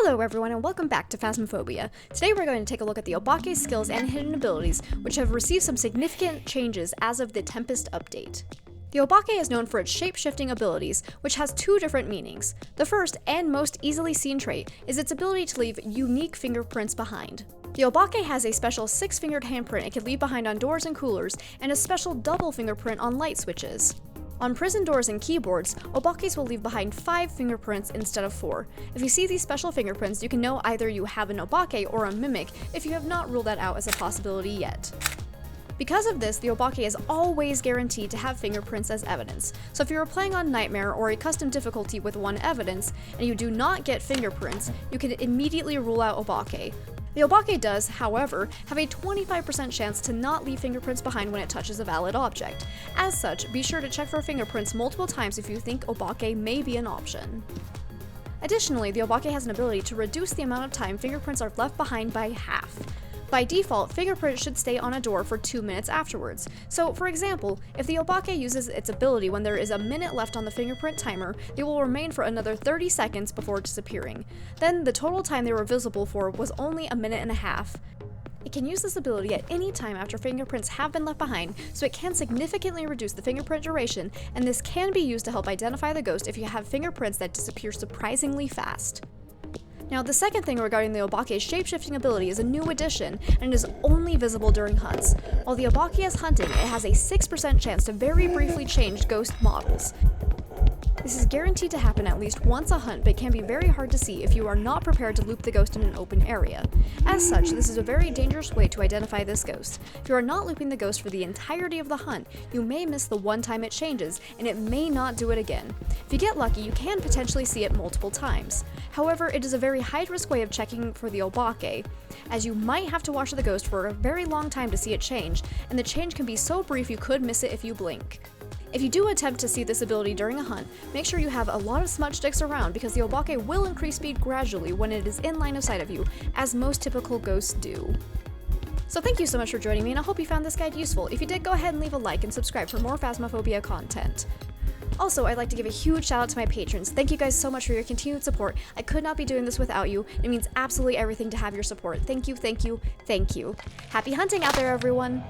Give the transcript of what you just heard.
Hello everyone and welcome back to Phasmophobia. Today we're going to take a look at the Obake skills and hidden abilities, which have received some significant changes as of the Tempest update. The Obake is known for its shape-shifting abilities, which has two different meanings. The first, and most easily seen trait, is its ability to leave unique fingerprints behind. The Obake has a special 6-fingered handprint it can leave behind on doors and coolers, and a special double fingerprint on light switches. On prison doors and keyboards, Obakes will leave behind 5 fingerprints instead of 4. If you see these special fingerprints, you can know either you have an Obake or a Mimic if you have not ruled that out as a possibility yet. Because of this, the Obake is always guaranteed to have fingerprints as evidence, so if you are playing on Nightmare or a custom difficulty with 1 evidence, and you do not get fingerprints, you can immediately rule out Obake. The Obake does, however, have a 25% chance to not leave fingerprints behind when it touches a valid object. As such, be sure to check for fingerprints multiple times if you think Obake may be an option. Additionally, the Obake has an ability to reduce the amount of time fingerprints are left behind by half. By default, fingerprints should stay on a door for 2 minutes afterwards. So, for example, if the Obake uses its ability when there is a minute left on the fingerprint timer, they will remain for another 30 seconds before disappearing. Then, the total time they were visible for was only a minute and a half. It can use this ability at any time after fingerprints have been left behind, so it can significantly reduce the fingerprint duration, and this can be used to help identify the ghost if you have fingerprints that disappear surprisingly fast. Now, the second thing regarding the Obake's shape-shifting ability is a new addition, and is only visible during hunts. While the Obake is hunting, it has a 6% chance to very briefly change ghost models. This is guaranteed to happen at least once a hunt, but can be very hard to see if you are not prepared to loop the ghost in an open area. As such, this is a very dangerous way to identify this ghost. If you are not looping the ghost for the entirety of the hunt, you may miss the one time it changes, and it may not do it again. If you get lucky, you can potentially see it multiple times. However, it is a very high-risk way of checking for the Obake, as you might have to watch the ghost for a very long time to see it change, and the change can be so brief you could miss it if you blink. If you do attempt to see this ability during a hunt, make sure you have a lot of smudge sticks around because the Obake will increase speed gradually when it is in line of sight of you, as most typical ghosts do. So thank you so much for joining me, and I hope you found this guide useful. If you did, go ahead and leave a like and subscribe for more Phasmophobia content. Also, I'd like to give a huge shout out to my patrons. Thank you guys so much for your continued support. I could not be doing this without you. It means absolutely everything to have your support. Thank you, thank you, thank you. Happy hunting out there, everyone!